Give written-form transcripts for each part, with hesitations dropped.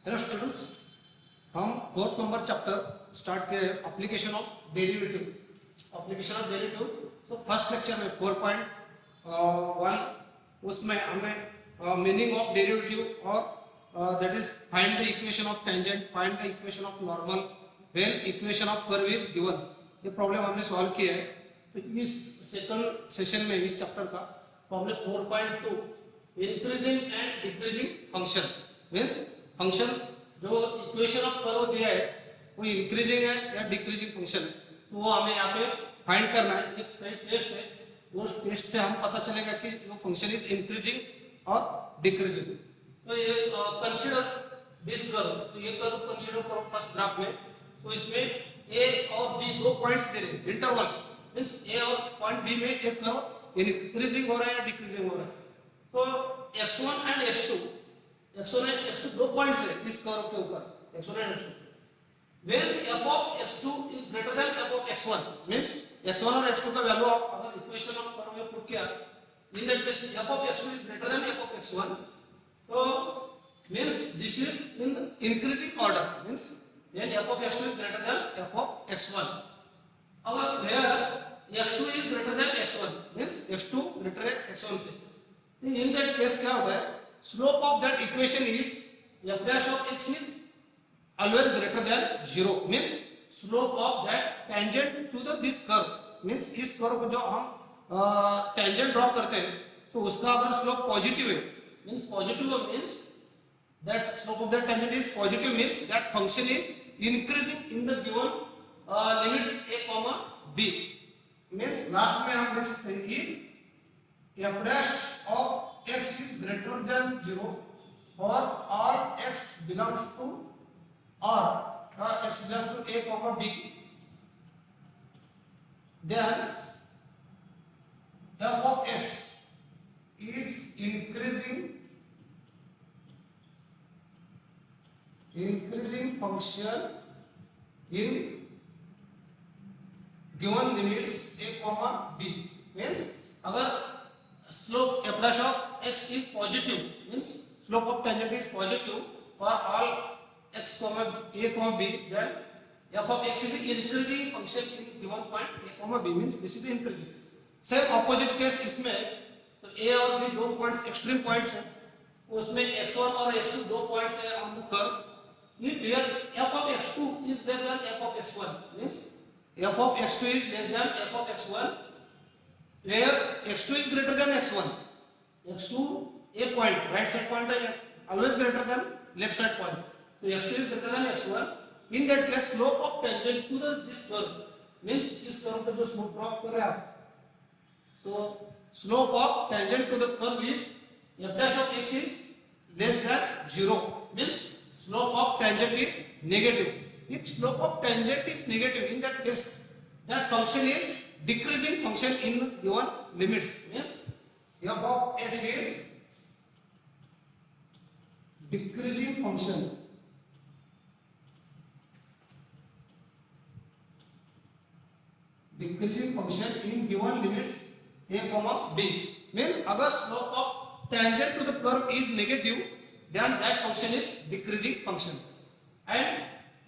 Hello students, हम fourth number chapter start किए application of derivative. So first lecture में 4.1 उसमें हमने मीनिंग ऑफ डेरिवेटिव और that is find the equation of tangent, find the equation of normal when equation of curve is given. ये problem हमने solve किया है। तो इस सेकंड सेशन में इस चैप्टर का problem 4.2 increasing and decreasing function means function जो इक्वेशन ऑफ कर्व दिया है वो इंक्रीजिंग है या डिक्रीजिंग फंक्शन है, तो वो हमें यहाँ पे फाइंड करना है। एक टेस्ट है, उस टेस्ट से हम पता चलेगा कि वो फंक्शन इज इंक्रीजिंग और डिक्रीजिंग। तो ये कंसीडर दिस कर्व, तो ये कर्व कंसीडर करो फर्स्ट ग्राफ में। तो इसमें ए और बी दो पॉइंट्स दे रहे हैं, इंटरवल्स मींस ए और पॉइंट बी में एक कर्व इंक्रीजिंग हो रहा है या डिक्रीजिंग हो रहा है। तो x1 एंड x2 दो पॉइंट्स है इस कर्व के ऊपर, x1 and x2। When f of x2 is greater than f of x1 means x1 और x2 का वैल्यू आप अगर इक्वेशन ऑफ कर्व में पुट किया, in that case f of x2 is greater than f of x1, so means this is in increasing order, means when f of x2 is greater than f of x1, अगर where x2 is greater than x1 means x2 greater than x1 से, तो in that case क्या होता है, slope of that equation is f dash of x is always greater than 0 means slope of that tangent to the this curve means इस curve को जो हम tangent draw करते हैं तो उसका अगर स्लोप पॉजिटिव है means positive means that slope of that tangent is positive means that function is increasing in the given limits a comma b means last में हम लिख सकते हैं कि f dash of x is greater than 0 or all x belongs to R, x belongs to a comma b, then f of x is increasing function in given limits a comma b means अगर slope f dash of x is positive means slope of tangent is positive for all x comma a comma b, then f of x is increasing function in given point a comma b means this is increasing. Same opposite case इसमें, तो a और b दो points extreme points हैं, उसमें x1 और x2 दो points हैं on the curve. if here f of x2 is less than f of x1 means f of x2 is less than f of x1 where x2 is greater than x1, x2 a point right side point है always greater than left side point, so x2 is greater than x1, in that case slope of tangent to the this curve means इस curve का जो slope draw कर रहे हैं आप, so slope of tangent to the curve is f dash of x is less than 0 means slope of tangent is negative. If slope of tangent is negative, in that case that function is decreasing function in given limits means f of x is decreasing function in given limits a comma b means अगर slope of tangent to the curve is negative then that function is decreasing function, and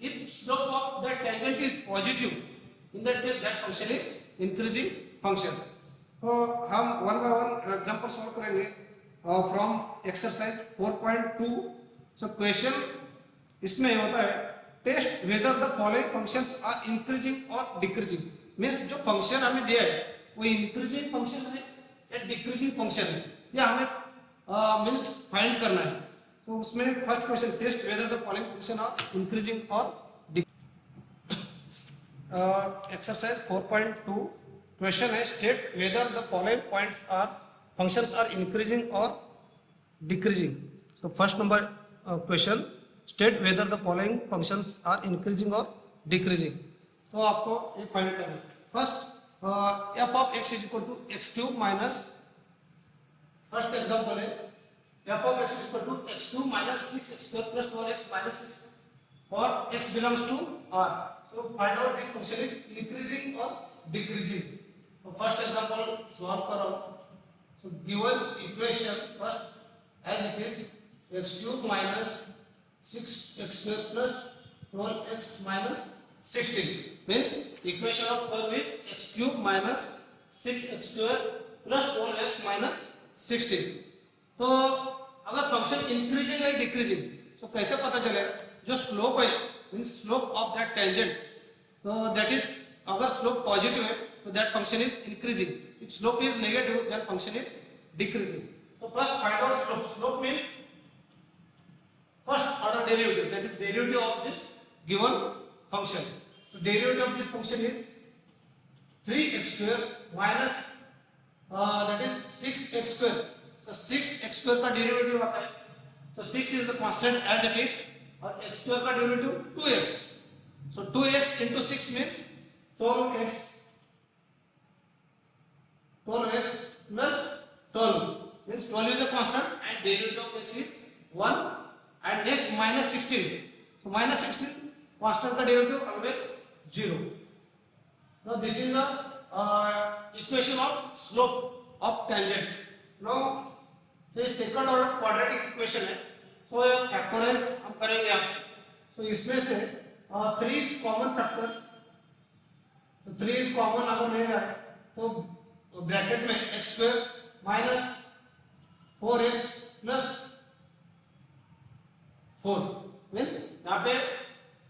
if slope of that tangent is positive in that case that function is increasing function. तो हम one by one example solve करेंगे from exercise 4.2। So question इसमें होता है test whether the following functions are increasing और decreasing means जो function हमें दिया है वो इंक्रीजिंग फंक्शन है या डिक्रीजिंग फंक्शन है, या हमें मींस फाइंड करना है। तो उसमें first question test whether the following function are increasing और एक्सरसाइज 4.2 क्वेश्चन है state whether the following points are functions are increasing और decreasing. So first number question state whether the following functions are increasing और decreasing. तो आपको ये find करना है। First f of x is equal to x cube minus, first example है f of x is equal to x cube minus 6x square plus 12x minus 6 for x belongs to R. So find out this function is increasing or decreasing. So first example solve करो। So given equation first as it is x cube minus 6x square plus 12x minus 16 means equation of curve is x cube minus 6x square plus 12x minus 16. तो अगर function increasing है decreasing तो कैसे पता चलेगा? जो slope है means slope of that tangent, तो दैट इज अगर स्लोप पॉजिटिव है तो that function is increasing, if slope is negative that function is decreasing. So first find out slope. Slope means first order derivative, that is derivative of this given function. So derivative of this function is 3x square minus that is 6x square. So 6x square का derivative आता है, so 6 is the constant as it is और x square का derivative 2x. So 2x into 6 means 12x plus 12 means 12 is a constant and derivative of x is 1 and next minus 16. So minus 16 constant का derivative always 0. Now this is the equation of slope of tangent. Now so second order quadratic equation है, so factorize हम करेंगे यहाँ पे. So इसमें से 3 common factor, तो 3 is common अगर ले रहा है तो ब्रैकेट में x square minus 4x plus 4 means यहाँ पे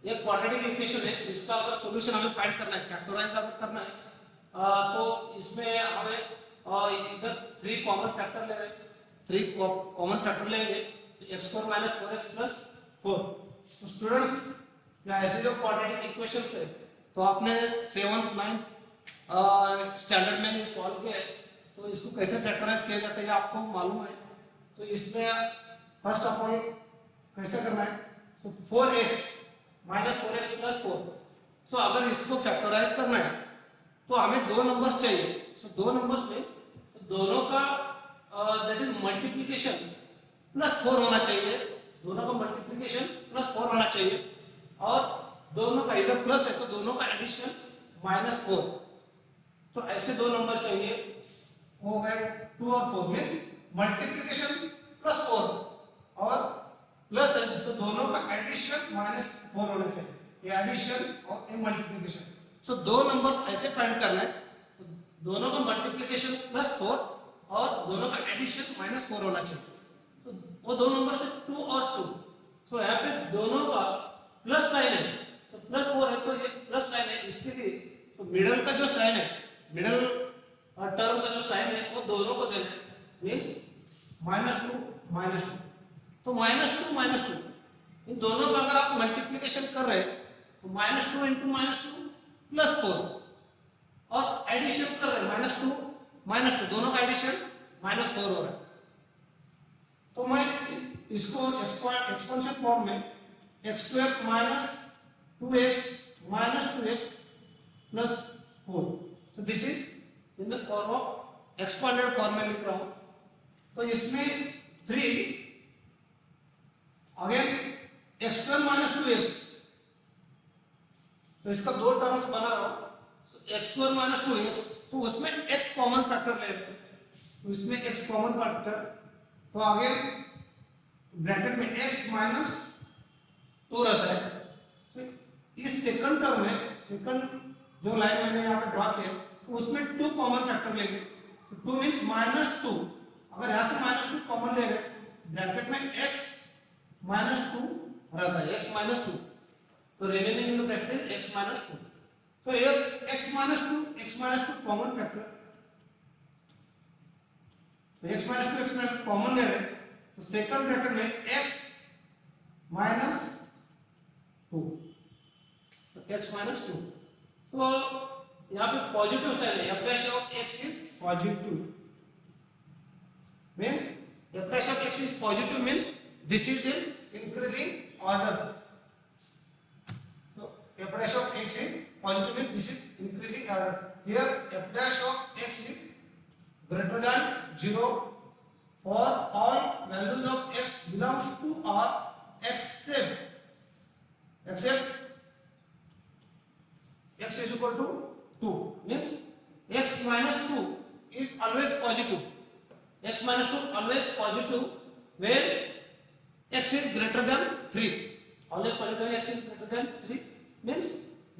ये क्वाड्रेटिक इक्वेशन है, इसका अगर सॉल्यूशन हमें फाइंड करना है, फैक्टराइज अगर करना है तो इसमें हमें इधर 3 कॉमन फैक्टर ले रहे हैं, 3 कॉमन फैक्टर लेंगे तो x square minus 4x plus 4. तो स्टूडेंट्स या ऐसे जो क्वाड्रेटिक इक्वेशंस है तो आपने 7th 9th स्टैंडर्ड में ये सॉल्व किया है, तो इसको कैसे फैक्टराइज किया जाता है आपको मालूम है. तो इसमें फर्स्ट ऑफ ऑल कैसे करना है, तो 4x माइनस 4x प्लस 4. सो अगर इसको फैक्टराइज करना है तो हमें 2 नंबर्स चाहिए. सो 2 नंबर्स मींस तो दोनों का दैट इज मल्टीप्लिकेशन प्लस 4 होना चाहिए, दोनों का मल्टीप्लिकेशन प्लस 4 होना चाहिए और दोनों का इधर प्लस है तो दोनों का एडिशन माइनस 4. तो ऐसे 2 नंबर चाहिए, वो है 2 और 4 मींस मल्टीप्लिकेशन प्लस 4 और प्लस है तो दोनों का एडिशन माइनस 4 होना चाहिए, ये एडिशन और ये मल्टीप्लिकेशन. सो 2 नंबर्स ऐसे फाइंड करना है तो दोनों का मल्टीप्लिकेशन प्लस 4 और दोनों का एडिशन माइनस 4 होना चाहिए. तो वो 2 नंबर से 2 और 2. सो यहाँ पे दोनों का प्लस साइन है, सो प्लस 4 है तो ये प्लस साइन है, इसके लिए तो मिडल का जो साइन है, मिडल टर्म का जो साइन है वो दोनों को देना है, मींस -2 -2. तो -2 इन दोनों का अगर आप मल्टीप्लिकेशन कर रहे हैं तो -2 into -2 प्लस 4 और एडिशन कर रहे हैं -2 दोनों का एडिशन -4 हो रहा है. तो मैं इसको एक्सपेंशन फॉर्म में x square minus 2x minus 2x plus 4. So this is in the form of expanded form में लिख रहा हूं. तो इसमें 3 again x square minus 2x, तो इसका 2 टर्म्स बना रहा हूं. x स्क्वायर माइनस 2x, तो उसमें x कॉमन फैक्टर ले रहे हैं, तो इसमें x कॉमन फैक्टर, तो आगे ब्रैकेट में x माइनस 2 रहता है. तो इस सेकंड टर्म में, सेकंड जो लाइन मैंने यहाँ पे ड्रॉ किया तो उसमें 2 कॉमन फैक्टर लेंगे. तो 2 मींस -2, अगर यहाँ से -2 कॉमन ले रहे ब्रैकेट में x -2 रहता है, x -2, तो remaining in the bracket is x -2. So here x -2 common factor, तो x -2 कॉमन ले रहे तो सेकंड ब्रैकेट में x -2, तो x -2. तो यहाँ पे पॉजिटिव साइन है, f' of x is positive, means f' of x is positive means this is in increasing order. तो f' of x is positive means this is increasing order. Here f' of x is greater than 0 for all values of x belongs to R except x is equal to 2, means x minus 2 is always positive. X minus 2 always positive where x is greater than 3, always positive x is greater than 3 means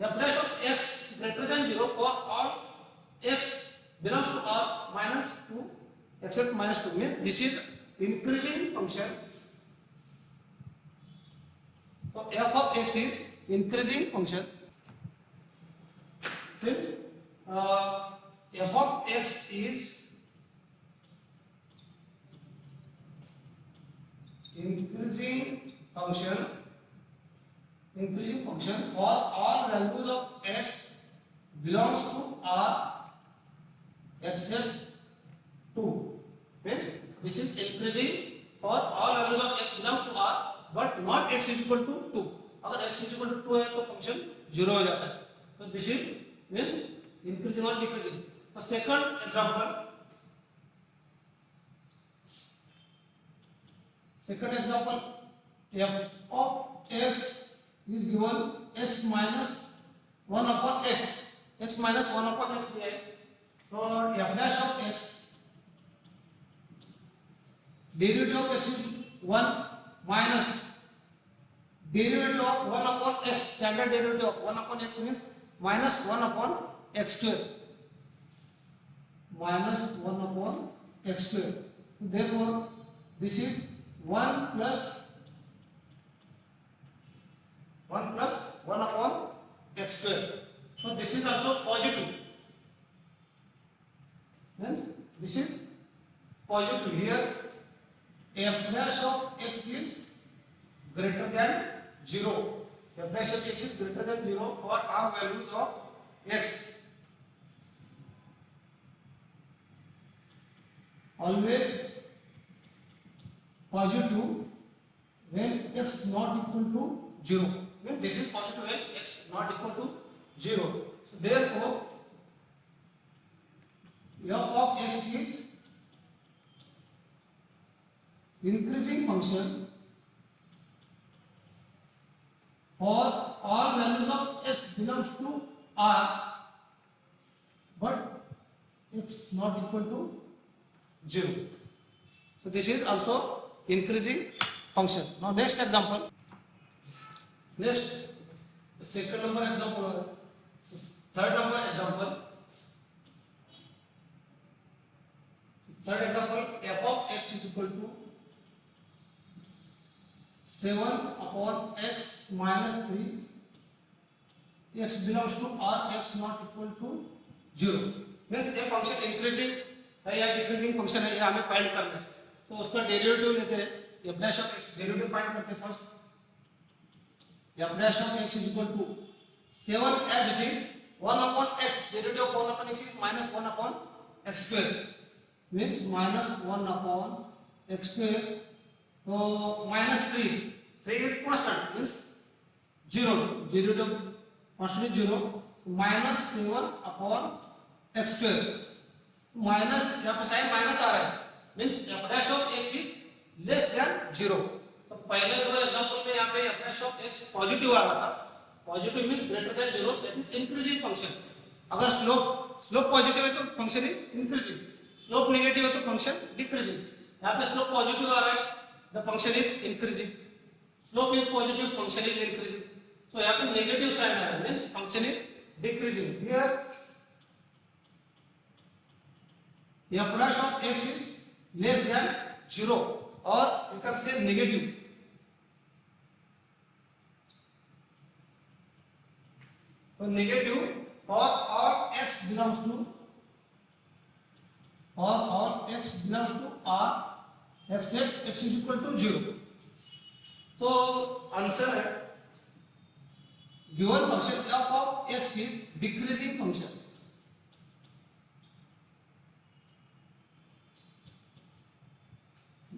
f dash of x is greater than 0 for all x belongs to R minus 2 except minus 2 means this is increasing function. So f of x is increasing function. Since f of x is increasing function for all values of x belongs to R except 2 means this is increasing for all values of x belongs to R but not x is equal to 2. अगर x is equal to 2 है तो function 0 हो जाता है. So this is means increasing or decreasing. The second example f of x is given x minus 1 upon x minus 1 upon x दिया है. तो f dash of x derivative of x is 1 minus derivative of 1 upon x, standard derivative of 1 upon x means minus 1 upon x square, minus 1 upon x square. So therefore this is 1 plus 1 upon x square. So this is also positive. Means this is positive. Here f dash of x is greater than 0. F dash of x is greater than 0 for all values of x. Always positive when x not equal to 0. When this is positive when x not equal to 0. So therefore f of x is increasing function for all values of x belongs to R but x not equal to 0. So this is also increasing function. Now next example, next second number example, third number example, f of x is equal to 7 upon x minus 3, x belongs to R, x not equal to 0 means ये function increasing है या decreasing function है ये हमें find करना है. तो उसका डेरिवेटिव लेते हैं f dash of x, derivative find करते हैं first. f dash of x is equal to 7 as it is 1 upon x, derivative of 1 upon x is minus 1 upon x square means minus 1 upon x square. So minus 3 is constant means 0, derivative constant is 0. minus 7 upon x square minus यहाँ पे sign minus आ रहा है means f dash of x is less than 0. तो पहले दो example में यहाँ पे f dash of x positive आ रहा था. Positive means greater than 0 that is increasing function. अगर स्लोप पॉजिटिव है तो function is increasing, slope negative है तो फंक्शन डिक्रीजिंग. यहाँ पे स्लोप पॉजिटिव आ रहा है the function is increasing, slope is positive, function is increasing. So यहाँ पे negative sign आ रहा है means function is decreasing. Here f dash of x is less than 0 or you can say negative. So negative for all x belongs to R except x is equal to 0. तो answer है given function f of x is decreasing function.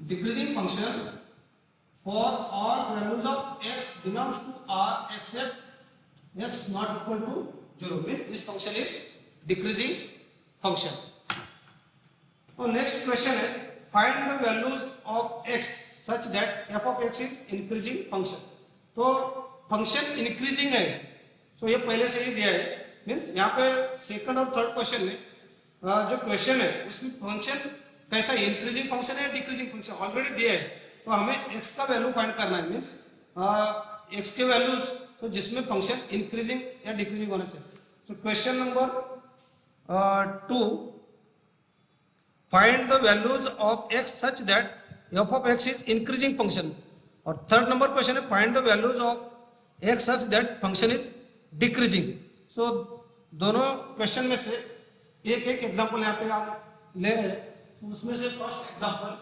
Decreasing function for all values of x belongs to R except x not equal to 0 means this function is decreasing function. तो next question है find the values of x such that f of x is increasing function. तो function increasing है सो ये पहले से ही दिया है means यहाँ पे सेकंड और थर्ड क्वेश्चन में जो क्वेश्चन है उसमें फंक्शन कैसा इंक्रीजिंग फंक्शन है डिक्रीजिंग फंक्शन ऑलरेडी दिया है. तो हमें x का वैल्यू फाइंड करना है, मीन्स x के वैल्यूज तो जिसमें फंक्शन इंक्रीजिंग या डिक्रीजिंग होना चाहिए। So question number 2, find the values of x such that f of x is increasing function. और थर्ड नंबर क्वेश्चन है find the values of x such that function is decreasing. So दोनों question में से एक एक example यहाँ पे आप ले रहे हैं। तो उसमें से first example,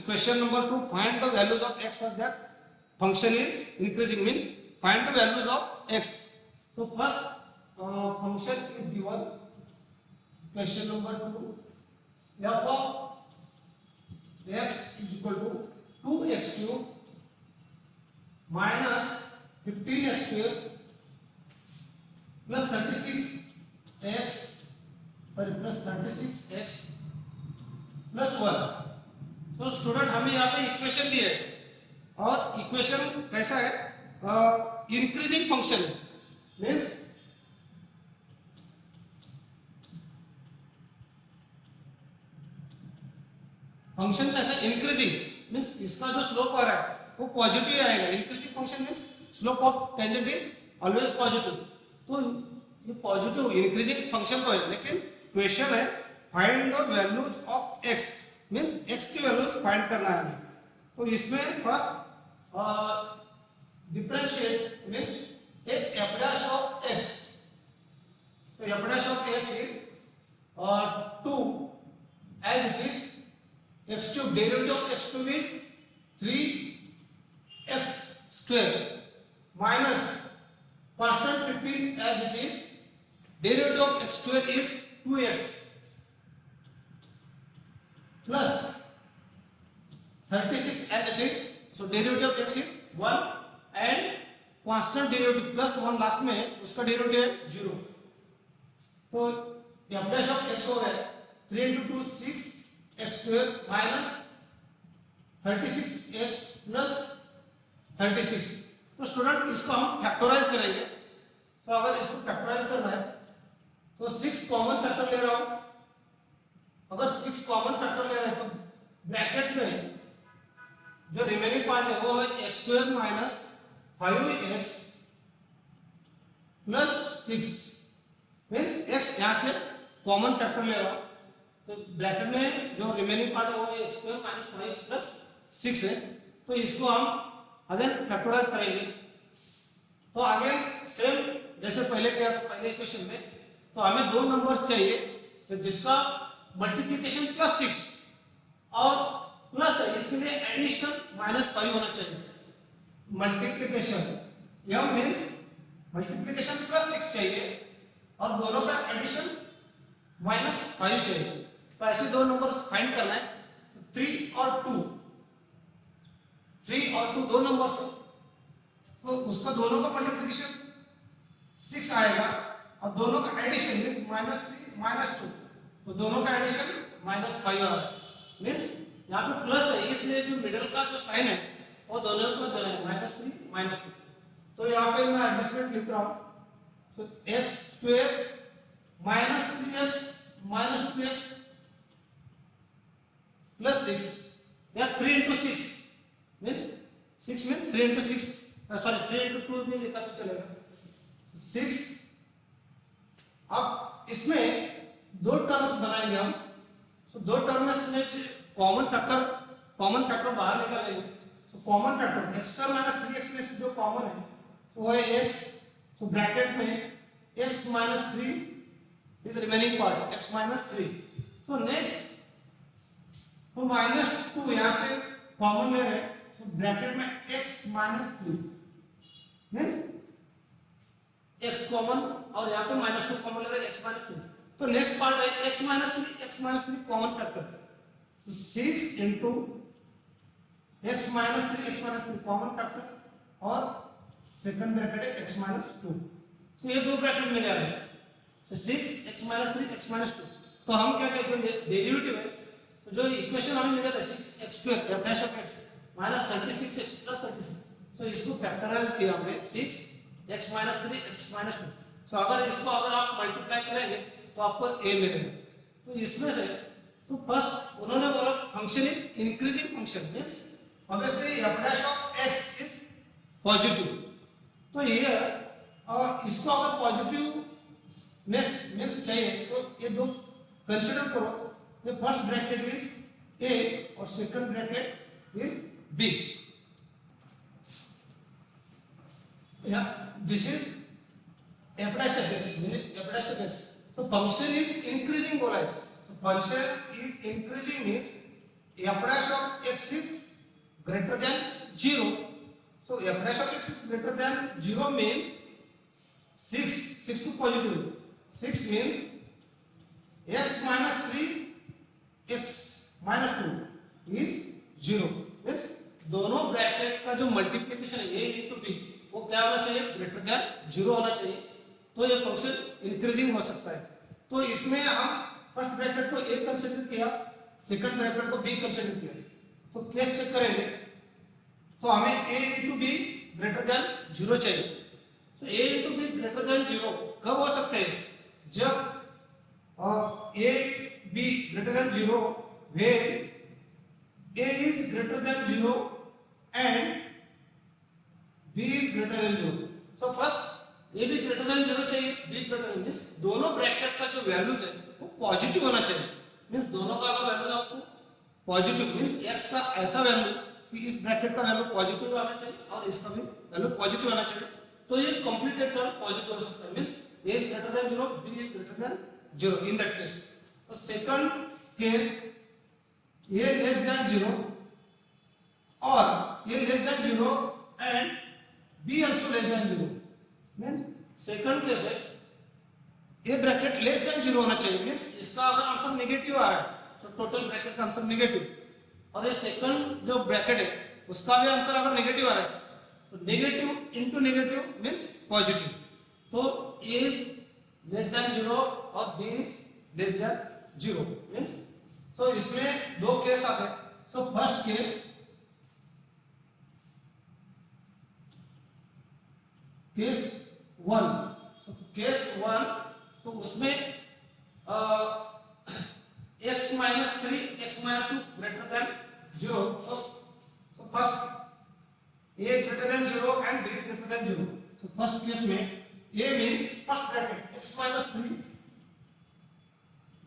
question number 2, find the values of x such that function is increasing, means find the values of x। तो first function is given, question number 2, f of x is equal to 2x cube minus 15x square plus 36x plus 1। तो student हमें यहाँ पे equation दी है और equation कैसा है, increasing function है, मीन्स फंक्शन कैसा इंक्रीजिंग, मीन्स इसका जो स्लोप आ रहा है वो पॉजिटिव आएगा। Increasing function means slope of tangent is always positive. तो ये पॉजिटिव इंक्रीजिंग फंक्शन तो है, लेकिन क्वेश्चन है find the values of x, means x की वैल्यूज फाइंड करना है हमें। तो इसमें first differentiate means take f dash of x। so f dash of x is 2 as it is x cube, derivative of x cube is 3x square minus constant 15 as it is, derivative of x square is 2x plus 36 as it is, so derivative of x is 1 and constant derivative plus 1 last में है, उसका derivative है 0। तो f dash of x हो गया 3 into 2 6x square minus 36x plus 36। तो student इसको हम फैक्टराइज करेंगे। तो अगर इसको फैक्टराइज करना है तो 6 कॉमन फैक्टर ले रहा हूं। अगर 6 कॉमन फैक्टर ले रहे हैं तो ब्रैकेट में जो रिमेनिंग पार्ट है वो है x square minus 5x plus 6, means x यहां से कॉमन फैक्टर ले रहा हूं। तो ब्रैकेट में जो रिमेनिंग पार्ट है वो है x square minus 5x plus 6 है। तो इसको हम अगेन फैक्टराइज करेंगे। तो आगे सेम जैसे पहले किया था पहले इक्वेशन में, तो हमें दो नंबर्स चाहिए तो जिसका मल्टीप्लिकेशन प्लस 6 और प्लस है, इसके लिए एडिशन -5 होना चाहिए। मल्टीप्लिकेशन यह मींस मल्टीप्लिकेशन प्लस 6 चाहिए और दोनों का एडिशन -5 चाहिए। तो ऐसे दो नंबर्स फाइंड करना है। 3 और 2 दो नंबर्स है, तो उसका दोनों का मल्टीप्लिकेशन 6 आएगा और दोनों का एडिशन मींस -3 -2, तो दोनों का एडिशन -5 आ रहा है। मींस यहाँ पे प्लस है, इसलिए जो मिडिल का जो साइन है वो दोनों को देना है -3 -2। तो यहाँ पे मैं एडजस्टमेंट लिख रहा हूँ। तो x square minus 3x minus 2x plus 6 या 3 into 6 means 6 means 3 into 6 sorry 3 into 2 भी लिखा तो चलेगा 6। अब इसमें दो टर्म्स बनाएंगे हम। सो दो टर्म्स में कॉमन फैक्टर बाहर निकालेंगे। So common factor x square minus 3x में से जो कॉमन है वो है x। सो ब्रैकेट में x minus 3 is remaining part x minus 3। So next तो -2 यहां से कॉमन ले रहे हैं। सो ब्रैकेट में x minus 3 means x common और यहां पे -2 कॉमन ले रहे हैं x माइनस 3। तो नेक्स्ट पार्ट है x माइनस 3 कॉमन फैक्टर। तो 6 into x minus 3 common factor और सेकंड ब्रैकेट है x माइनस 2। तो ये दो ब्रैकेट मिल जाएंगे। तो 6 x माइनस 3 x माइनस 2। तो हम क्या कहते हैं डेरिवेटिव है, तो तो जो इक्वेशन हमें मिला था 6x² f dash of x minus 36x plus 36, सो इसको फैक्टराइज किया हमने 6x minus 3 x minus 2। सो अगर इसको अगर आप मल्टीप्लाई करेंगे तो आपको a मिलेगा। तो इसमें से तो फर्स्ट उन्होंने बोला function is increasing function, means obviously f dash of x is positive. तो ये इसको अगर पॉजिटिवनेस मींस चाहिए तो ये दो कंसीडर करो, the first bracket is a और second bracket is b। yeah, this is f dash of x, meaning f dash of x, so function is increasing बोला है, so function is increasing means f dash of x is greater than 0, so f dash of x is greater than 0 means 6 to positive, 6 means x minus 3 x minus 2 is 0, means दोनों bracket का जो multiplication है a into b वो क्या होना चाहिए, greater than 0 होना चाहिए, तो ये फंक्शन इंक्रीजिंग हो सकता है। तो इसमें हम फर्स्ट ब्रैकेट को a कंसीडर किया, सेकंड ब्रैकेट को b कंसीडर किया, तो केस चेक करेंगे तो हमें a into b greater than 0 चाहिए। तो a into b greater than 0 कब हो सकते हैं, जब a b greater than 0 when a is greater than 0 and b is greater than 0। so first a भी greater than 0 चाहिए, b greater than, मींस दोनों ब्रैकेट का जो वैल्यूज है वो पॉजिटिव होना चाहिए, मींस दोनों का अगर वैल्यू आपको पॉजिटिव मींस x का ऐसा वैल्यू कि इस ब्रैकेट का वैल्यू पॉजिटिव आना चाहिए और इसका भी वैल्यू पॉजिटिव आना चाहिए, तो ये कंप्लीटेड टर्म पॉजिटिव हो सकता है, means a is greater than 0 b is greater than 0 in that case। तो second case a less than 0 और a less than 0 and b also less than 0, means second case है a bracket less than 0 होना चाहिए, means इसका अगर answer negative आ रहा है तो टोटल ब्रैकेट का आंसर नेगेटिव, और ये सेकंड जो ब्रैकेट है उसका भी आंसर अगर नेगेटिव आ रहा है तो negative into negative means positive, तो a इज लेस देन 0 और b is less than 0 means, so इसमें दो केस आते हैं। So first case case 1, so case 1 तो उसमें x minus 3 x minus 2 greater than 0, so first a greater than 0 and b greater than 0, so first case में a means first bracket x minus 3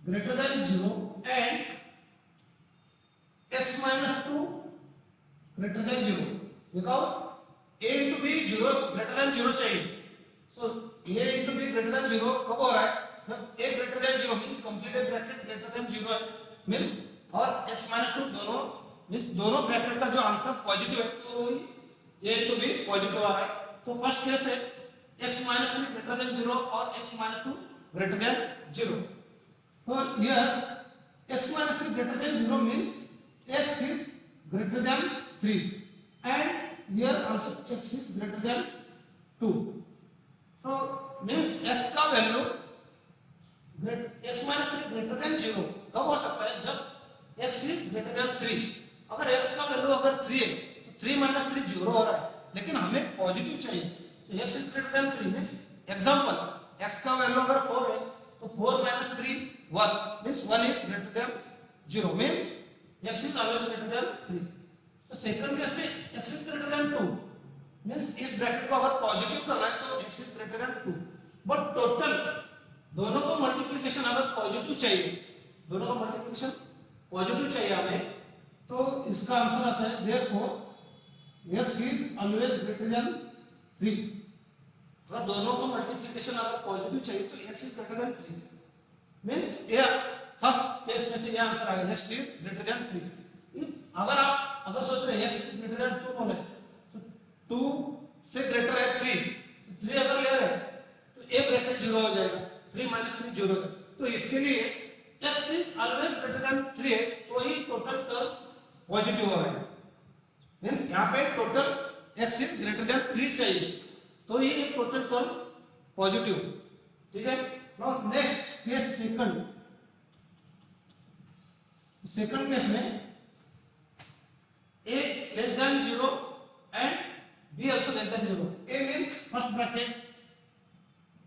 greater than 0 and x minus 2 greater than 0, because a into b 0 greater than 0 चाहिए, so a into b greater than 0 कब हो रहा है, जब a greater than 0 means completed bracket greater than 0 है, means और x minus 2 दोनों means दोनों ब्रैकेट का जो आंसर पॉजिटिव है तो a into b पॉजिटिव आ रहा है, तो फर्स्ट केस है x minus 3 greater than 0 और x minus 2 greater than 0, so here x minus 3 greater than 0 means x is greater than 3 and here also x is greater than 2, so means x का value x minus 3 greater than 0 कब हो सकता है, जब x is greater than 3, अगर x का value अगर 3 है तो 3 minus 3 0 हो रहा है, लेकिन हमें पॉजिटिव चाहिए, so x is greater than 3 means example x का वैल्यू अगर 4 है तो 4 minus 3 1 means 1 is greater than 0 means x is always greater than 3, तो सेकंड केस में x is greater than 2 means इस ब्रैकेट को अगर पॉजिटिव करना है तो x is greater than 2, but total दोनों को मल्टीप्लिकेशन अगर पॉजिटिव चाहिए, दोनों का मल्टीप्लिकेशन पॉजिटिव चाहिए हमें, तो इसका आंसर आता है therefore x is always greater than 3, अगर दोनों को मल्टीप्लिकेशन अगर पॉजिटिव चाहिए तो x is greater than 3 means ये फर्स्ट केस में से ये आंसर आ गया, x is greater than 3। अगर आप अगर सोच रहे हैं x is greater than 2 बोले तो 2 से ग्रेटर है 3, तो 3 अगर ले रहे हैं तो a ब्रैकेट 0 हो जाएगा, 3 minus 3 0 है, तो इसके लिए x is always greater than 3 है, तो ही टोटल टर्म पॉजिटिव हो रहा है, मींस यहाँ पे total x is greater than 3 चाहिए, तो ये टोटल टर्म पॉजिटिव, ठीक है। Now next case second, second case में a less than 0 and b also less than 0. A means first bracket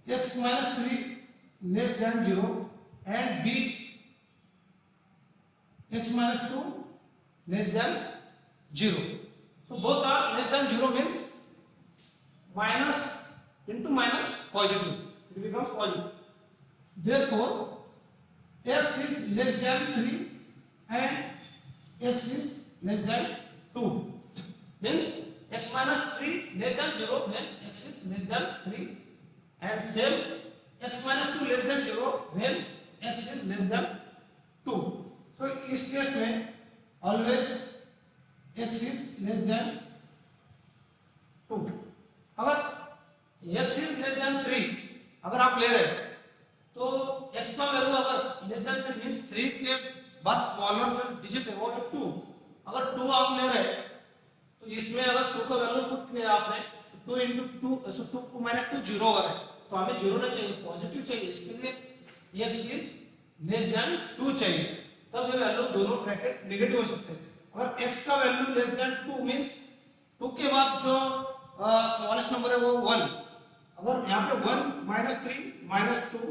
x minus 3 less than 0 and b x minus 2 less than 0. So both are less than 0 means minus into minus positive. It becomes positive. Therefore, x is less than 3 and x is less than 2. Means x minus 3 less than 0 when x is less than 3 and same x minus 2 less than 0 when x is less than 2. So इस case में always x is less than 2. अगर x is less than 3 अगर आप ले रहे हैं तो x का वैल्यू अगर less than 3 means 3 के बाद स्मॉलर जो डिजिट है वो है 2. अगर 2 आप ले रहे हैं तो इसमें अगर 2 का वैल्यू पुट किया आपने तो 2 into 2 so 2 minus 2 0 हो रहा है तो हमें 0 नहीं चाहिए पॉजिटिव चाहिए. इसके लिए x is less than 2 चाहिए तब ये वैल्यू दोनों ब्रैकेट नेगेटिव हो सकते हैं. अगर x का वैल्यू लेस देन 2 मींस 2 के बाद जो स्मॉलेस्ट नंबर है वो 1. अगर यहाँ पे 1 minus 3 minus 2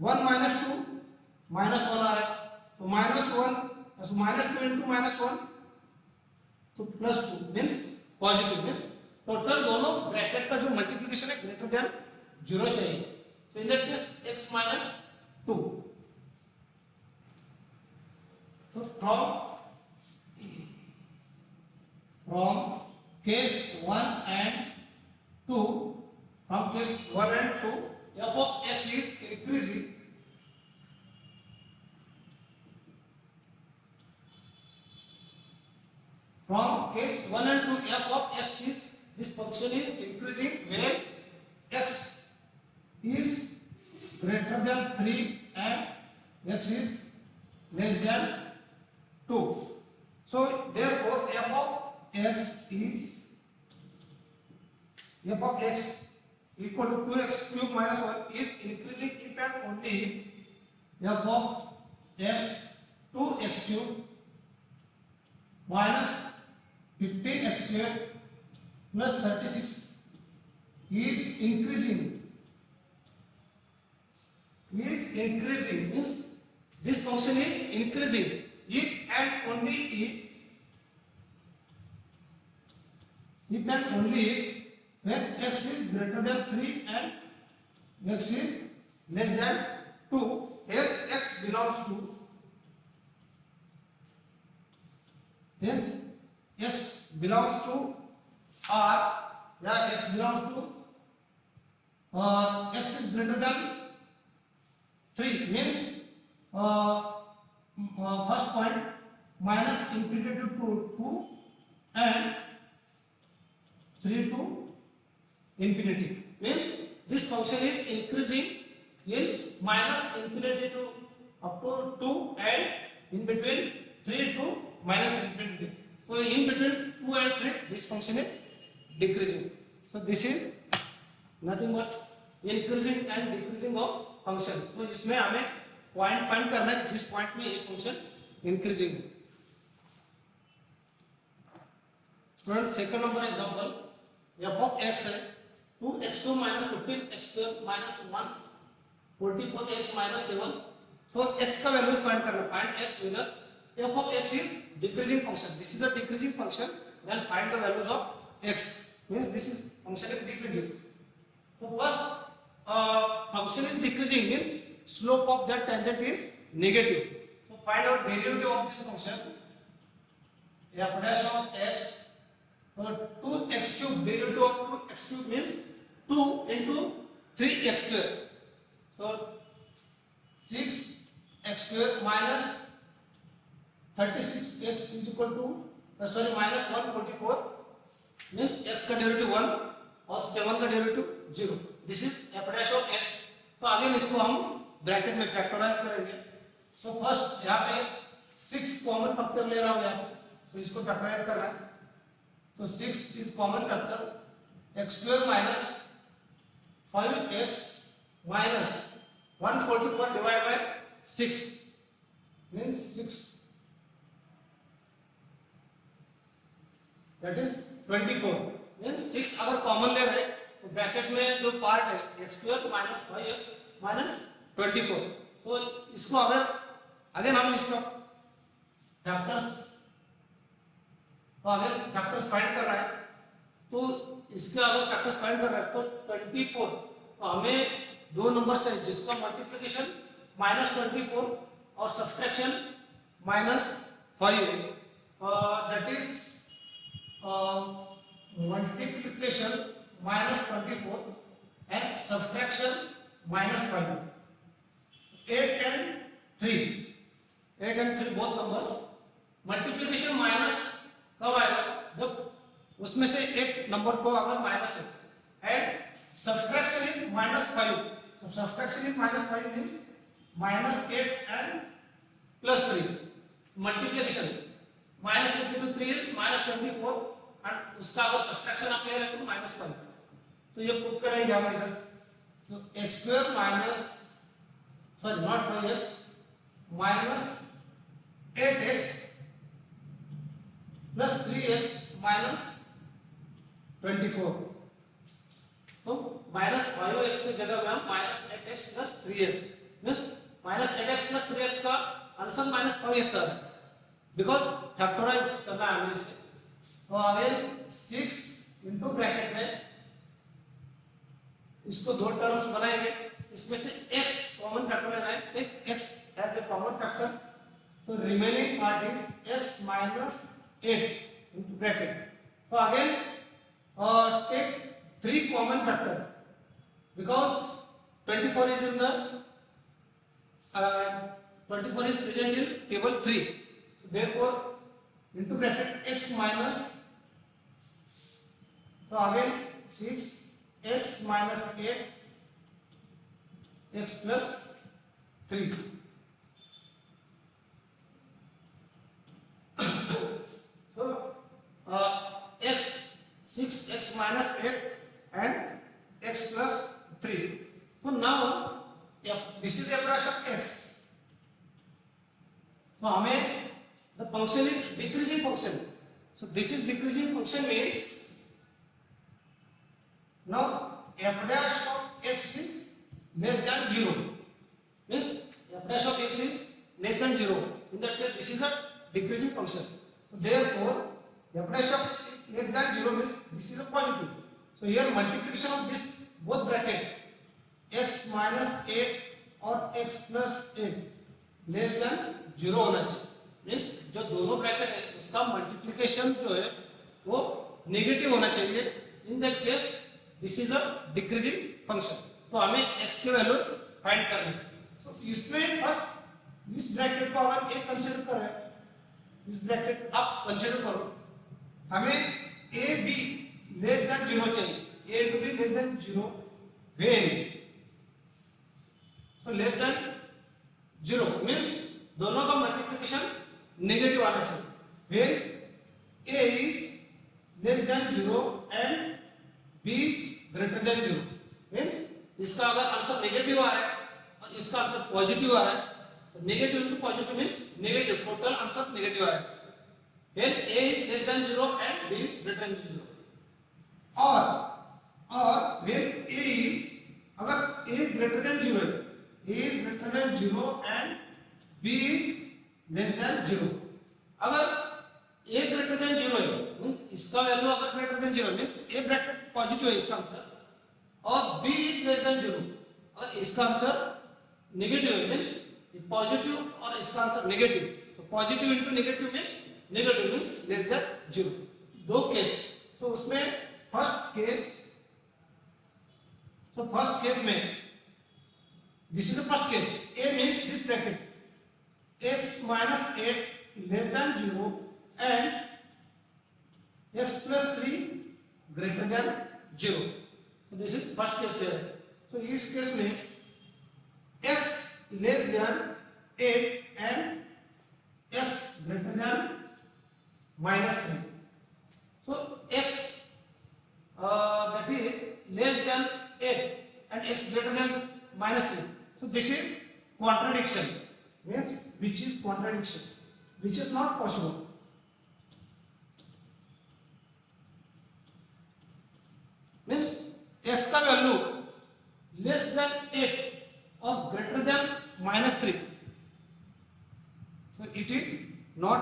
1 minus 2 minus 1 आ रहा है तो minus 1 minus 2 into minus 1 तो plus 2 means positive means total दोनों ब्रैकेट का जो मल्टीप्लिकेशन है ग्रेटर देन 0 चाहिए. So in that case x minus 2. So from case 1 and 2 from case 1 and 2 f of x is increasing from case 1 and 2 f of x is this function is increasing when x is greater than 3 and x is less than 2. So therefore f of x is f of x equal to 2x cube minus 1 is increasing if and only f of x 2x cube minus 15x square plus 36 is increasing means this function is increasing if and only when x is greater than 3 and x is less than 2. Hence x belongs to R या x belongs to x is greater than 3 means first point minus infinity to 2 and 3 to infinity means this function is increasing in minus infinity to up to 2 and in between 3 to minus infinity. So in between 2 and 3 this function is decreasing. So this is nothing but increasing and decreasing of functions. So इसमें हमें point find करना है जिस point में ये function increasing है. Student second number example f of x है 2x2 minus 15x2 minus 1 44x minus 7. So x का वैल्यूज फाइंड करना है. Find x whether f of x is decreasing function. This is a decreasing function. Then find the values of x. Means this is function is decreasing. So first function is decreasing means slope of that tangent is negative. So find out derivative of this function. F dash of x. So 2x cube derivative of 2x cube means 2 into 3x square. So 6x square minus 36x is equal to minus 144 means x का derivative 1 और 7 का derivative 0. This is f dash of x. तो again इसको हम bracket में factorise करेंगे. तो first यहाँ पे 6 कॉमन फैक्टर ले रहा हूँ यहाँ से. तो इसको फैक्टराइज करना है. तो 6 is common factor x square minus 5x minus 144 divided by 6 means 6 that is 24 means 6 अगर कॉमन ले रहे तो ब्रैकेट में जो पार्ट है x² माइनस 5x माइनस 24। सो इसको अगर अगेन हम इसका फैक्टर्स फाइंड कर रहा है तो इसका अगर फैक्टर्स फाइंड कर रहा है तो 24 तो हमें दो नंबर चाहिए जिसका मल्टीप्लिकेशन -24 और subtraction -5 that is multiplication -24 and subtraction -5 8 and 3 both numbers multiplication minus कब आएगा जब उसमें से एक नंबर को अगर माइनस है and subtraction is -5 so subtraction is -5 means -8 and +3 multiplication -8 into 3 is -24 and उसका अगर सब्सट्रैक्शन आप ले रहे हैं तो -5 तो ये प्रूव करेंगे हम इधर सो x² minus sorry not 5x minus 8x plus 3x minus 24 तो -5x की जगह में हम -8x plus 3x means -8x plus 3x का आंसर -5x आ रहा है बिकॉज फैक्टराइज करना है हमें इसे तो आगे 6 इनटू ब्रैकेट में इसको दो टर्म्स बनाएंगे इसमें से x कॉमन फैक्टर लेना है take x as a common factor so remaining part is x minus 8 into bracket तो again take 3 common factor because 24 is in the 24 is present in table 3 so therefore into bracket x minus so again 6 x minus 8 x plus 3 so x 6x minus 8 and x plus 3 so now this is f dash of x so हमें the function is decreasing function so this is decreasing function means now f dash of x is less than 0 means f dash of x is less than 0 in that case this is a decreasing function so therefore f dash of x is less than 0 means this is a positive so here multiplication of this both bracket x minus 8 और x plus 8 less than 0 होना चाहिए means जो दोनों bracket है उसका multiplication जो है वो नेगेटिव होना चाहिए इन that case this is a decreasing function तो हमें x के वैल्यूज फाइंड करने हैं सो इसमें फर्स्ट इस ब्रैकेट को अगर a कंसीडर करें इस ब्रैकेट आप कंसीडर करो हमें a b less than 0 चाहिए a to be less than 0 when so less than 0 means दोनों का मल्टीप्लिकेशन नेगेटिव आना चाहिए when a is less than 0 and b is greater than 0 means इसका अगर आंसर नेगेटिव आ रहा है और इसका आंसर पॉजिटिव आ रहा है तो negative into positive means negative total answer negative आ रहा है when a is less than 0 and b is greater than 0 or when a is अगर a greater than 0 है a is greater than 0 and b is less than 0 अगर a greater than 0 है इसका value अगर greater than 0 means a bracket positive है इसका answer और b is less than 0 अगर इसका आंसर नेगेटिव है मींस पॉजिटिव और इसका आंसर नेगेटिव तो positive into negative means less than 0 दो केस तो उसमें फर्स्ट केस में this is the first case a means this bracket x minus 8 less than 0 and x plus 3 greater than 0 so this is first case there so इस case में x less than 8 and x greater than minus 3 so x that is less than 8 and x greater than minus 3 so this is contradiction means which is contradiction which is not possible x का value less than 8 और greater than -3, so it is not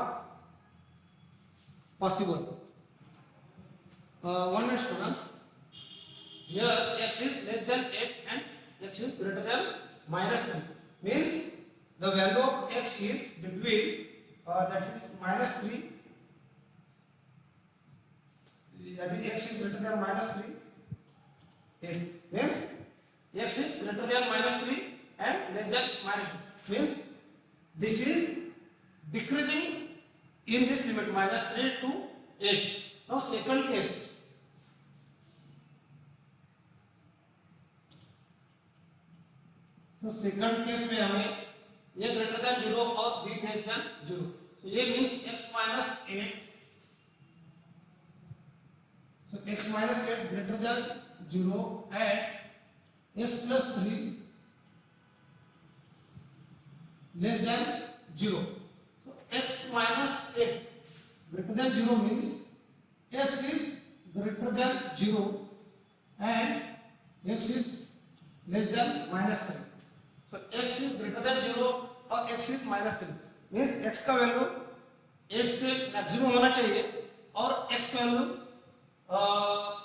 possible. One minute students, here x is less than 8 and x is greater than -3, means the value of x is between that is -3, that is x is greater than -3, 8 means x is greater than -3 and less than -2, means this is decreasing in this limit -3 to 8. Now second case, so second case में हमें ये greater than 0 और b less than 0, so ये means x minus 8, so x minus 8 greater than 0 and x plus 3 less than 0. So x minus 8 greater than 0 means x is greater than 0 and x is less than -3. So x is greater than 0 और x is -3, means x का value 8 से maximum होना चाहिए और x का value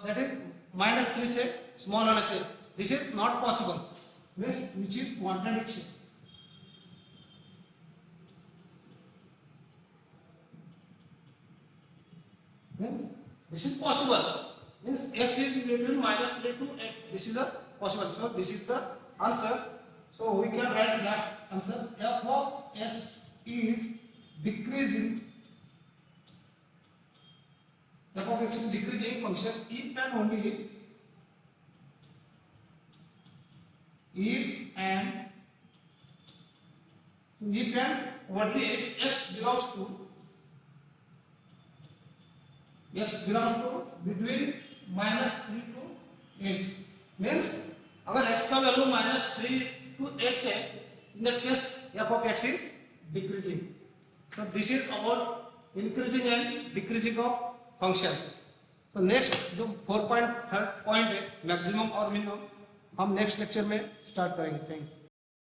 that is -3 से small होना चाहिए. This is not possible, means which is contradiction. Means this is possible, means x is between -3 to 8. This is a possible. So this is the answer. So we can write that answer. F of x is decreasing. F of x is decreasing function if and only if and only if x belongs to between -3 to 8, means अगर x का value -3 to 8 से, in that case f of x is decreasing. So this is about increasing and decreasing of function. So next जो 4.3 point है maximum और minimum, हम next lecture में start करेंगे. Thank you.